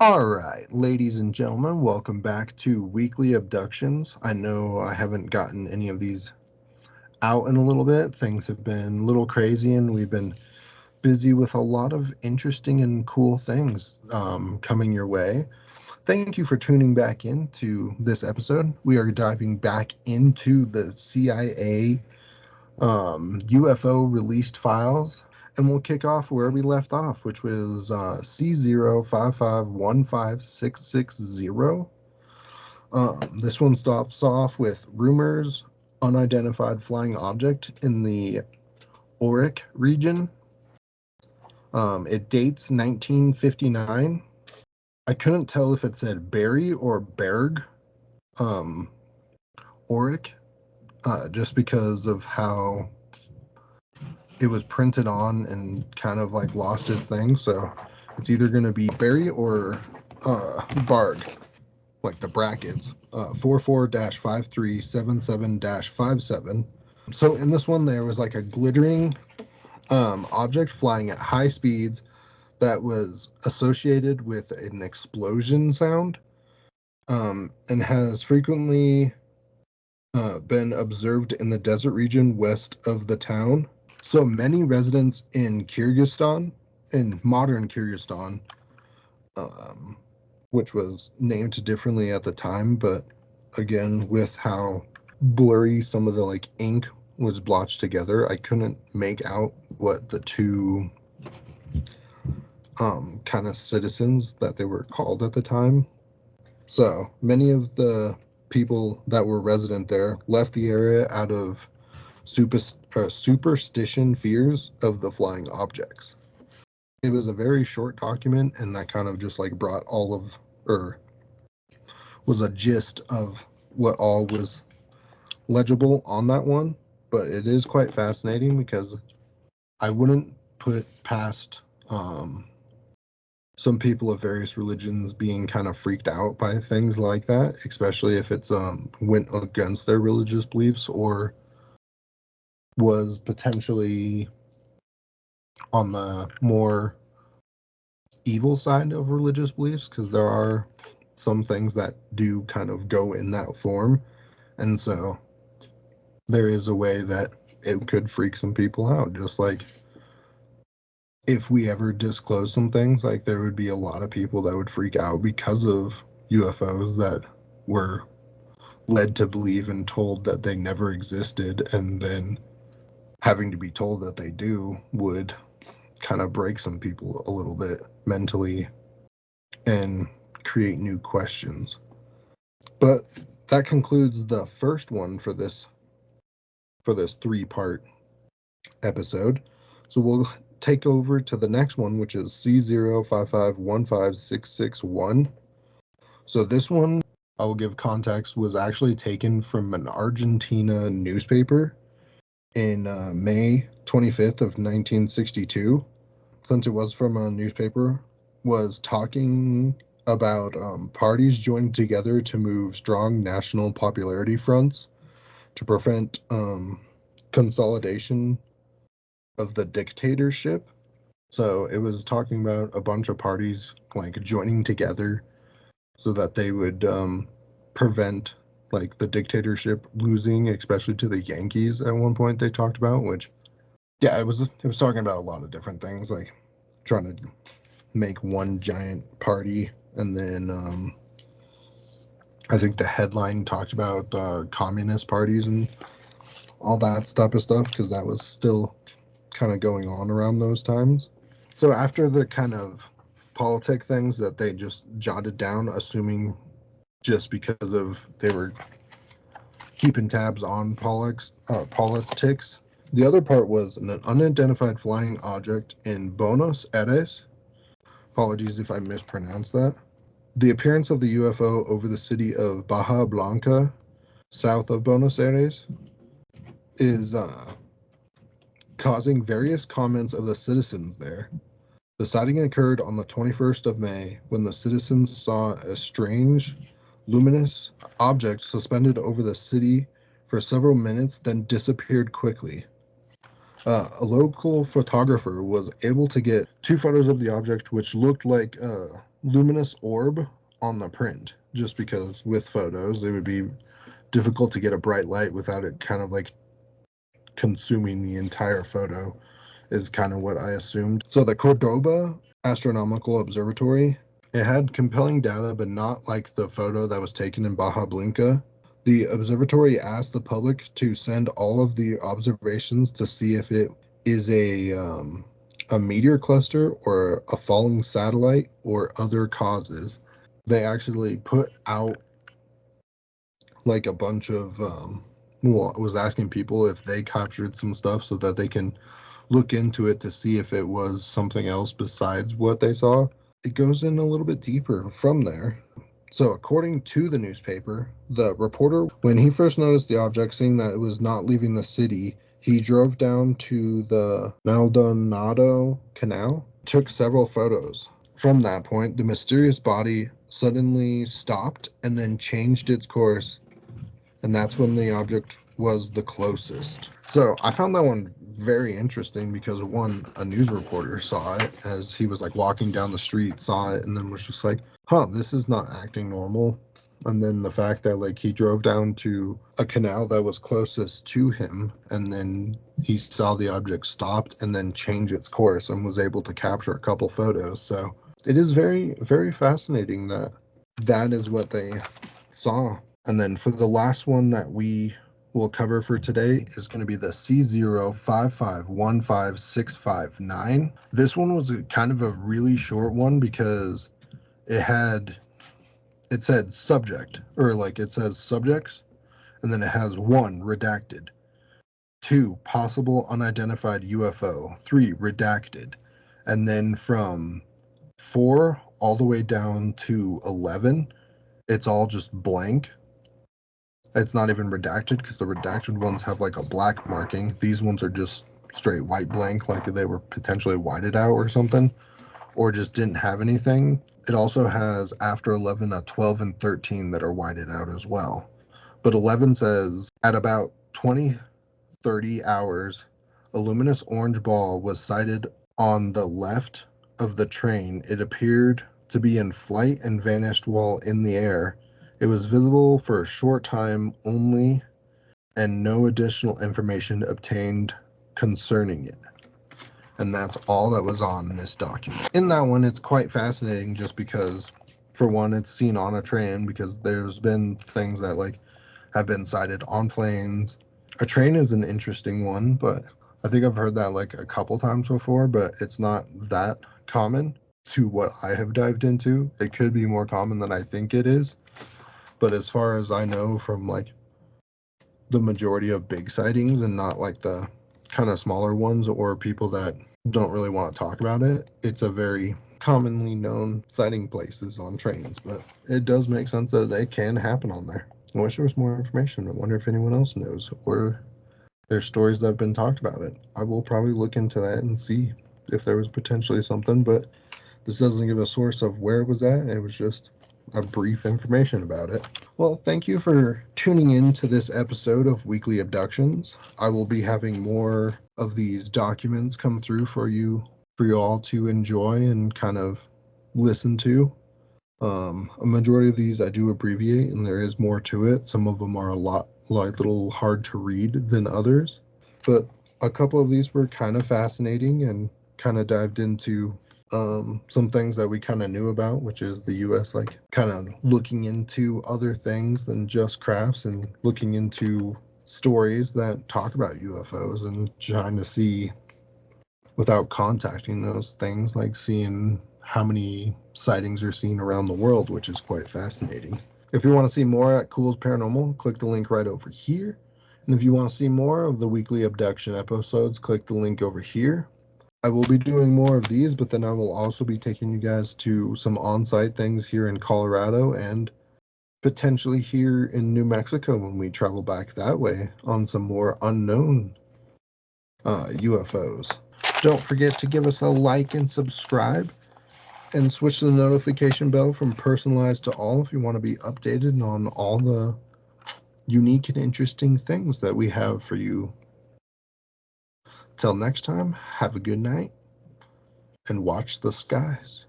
All right, ladies and gentlemen, welcome back to Weekly Abductions. I know I haven't gotten any of these out in a little bit. Things have been a little crazy, and we've been busy with a lot of interesting and cool things coming your way. Thank you for tuning back into this episode. We are diving back into the CIA UFO released files, and we'll kick off where we left off, which was C055156660. This one stops off with rumors, unidentified flying object in the Auric region. It dates 1959. I couldn't tell if it said Berry or Berg, um, Auric, just because of how it was printed on and kind of like lost its thing. So it's either going to be Berry or Barg, like the brackets, 44-5377-57. So in this one, there was like a glittering object flying at high speeds that was associated with an explosion sound, and has frequently been observed in the desert region west of the town. So many residents in Kyrgyzstan, in modern Kyrgyzstan, um, which was named differently at the time, but again, with how blurry some of the like ink was blotched together, I couldn't make out what the two kind of citizens that they were called at the time. So many of the people that were resident there left the area out of superstition fears of the flying objects. It was a very short document, and that kind of just like brought all of, or was a gist of what all was legible on that one. But it is quite fascinating because I wouldn't put past some people of various religions being kind of freaked out by things like that, especially if it's went against their religious beliefs or was potentially on the more evil side of religious beliefs, because there are some things that do kind of go in that form, and so there is a way that it could freak some people out. Just like if we ever disclose some things, like there would be a lot of people that would freak out because of UFOs that were led to believe and told that they never existed, and then having to be told that they do would kind of break some people a little bit mentally and create new questions. But that concludes the first one for this three-part episode. So we'll take over to the next one, which is C055156661. So this one, I will give context, was actually taken from an Argentina newspaper in May 25th of 1962. Since it was from a newspaper, was talking about parties joined together to move strong national popularity fronts to prevent consolidation of the dictatorship. So it was talking about a bunch of parties like joining together so that they would prevent like the dictatorship losing, especially to the Yankees at one point they talked about, which yeah, it was talking about a lot of different things, like trying to make one giant party, and then I think the headline talked about communist parties and all that type of stuff, because that was still kind of going on around those times. So after the kind of politic things that they just jotted down, assuming just because of they were keeping tabs on politics. The other part was an unidentified flying object in Buenos Aires. Apologies if I mispronounced that. The appearance of the UFO over the city of Baja Blanca, south of Buenos Aires, is causing various comments of the citizens there. The sighting occurred on the 21st of May when the citizens saw a strange, luminous object suspended over the city for several minutes, then disappeared quickly. A local photographer was able to get two photos of the object, which looked like luminous orb on the print, just because with photos it would be difficult to get a bright light without it kind of like consuming the entire photo, is kind of what I assumed. So the Cordoba Astronomical Observatory, it had compelling data, but not like the photo that was taken in Baja Blanca. The observatory asked the public to send all of the observations to see if it is a meteor cluster or a falling satellite or other causes. They actually put out like a bunch of well, I was asking people if they captured some stuff so that they can look into it to see if it was something else besides what they saw. It goes in a little bit deeper from there. So, according to the newspaper, the reporter, when he first noticed the object, seeing that it was not leaving the city, he drove down to the Maldonado Canal, took several photos. From that point, the mysterious body suddenly stopped and then changed its course, and that's when the object was the closest. So I found that one very interesting because one, a news reporter saw it as he was like walking down the street, saw it, and then was just like, huh, this is not acting normal. And then the fact that like he drove down to a canal that was closest to him, and then he saw the object stopped and then change its course and was able to capture a couple photos. So it is very, very fascinating that that is what they saw. And then for the last one that we will cover for today is going to be the C055155659. This one was kind of a really short one because it said subject, or like it says subjects, and then it has 1 redacted, 2 possible unidentified UFO, 3 redacted, and then from 4 all the way down to 11, it's all just blank. It's not even redacted because the redacted ones have like a black marking. These ones are just straight white blank, like they were potentially whited out or something, or just didn't have anything. It also has after 11 a 12 and 13 that are whited out as well. But 11 says at about 20:30 hours, a luminous orange ball was sighted on the left of the train. It appeared to be in flight and vanished while in the air. It was visible for a short time only, and no additional information obtained concerning it. And that's all that was on this document. In that one, it's quite fascinating just because, for one, it's seen on a train, because there's been things that like have been sighted on planes. A train is an interesting one, but I think I've heard that like a couple times before, but it's not that common to what I have dived into. It could be more common than I think it is. But as far as I know from like the majority of big sightings and not like the kind of smaller ones or people that don't really want to talk about it, it's a very commonly known sighting places on trains, but it does make sense that they can happen on there. I wish there was more information. I wonder if anyone else knows or there's stories that have been talked about it. I will probably look into that and see if there was potentially something, but this doesn't give a source of where it was at. It was just a brief information about it. Well, thank you for tuning in to this episode of Weekly Abductions. I will be having more of these documents come through for you all to enjoy and kind of listen to. A majority of these I do abbreviate, and there is more to it. Some of them are a little hard to read than others, but a couple of these were kind of fascinating and kind of dived into some things that we kind of knew about, which is the U.S. like kind of looking into other things than just crafts and looking into stories that talk about UFOs and trying to see, without contacting those things, like seeing how many sightings are seen around the world, which is quite fascinating. If you want to see more at Cool's Paranormal, click the link right over here. And if you want to see more of the weekly abduction episodes, click the link over here. I will be doing more of these, but then I will also be taking you guys to some on-site things here in Colorado and potentially here in New Mexico when we travel back that way on some more unknown UFOs. Don't forget to give us a like and subscribe and switch the notification bell from personalized to all if you want to be updated on all the unique and interesting things that we have for you. Till next time, have a good night and watch the skies.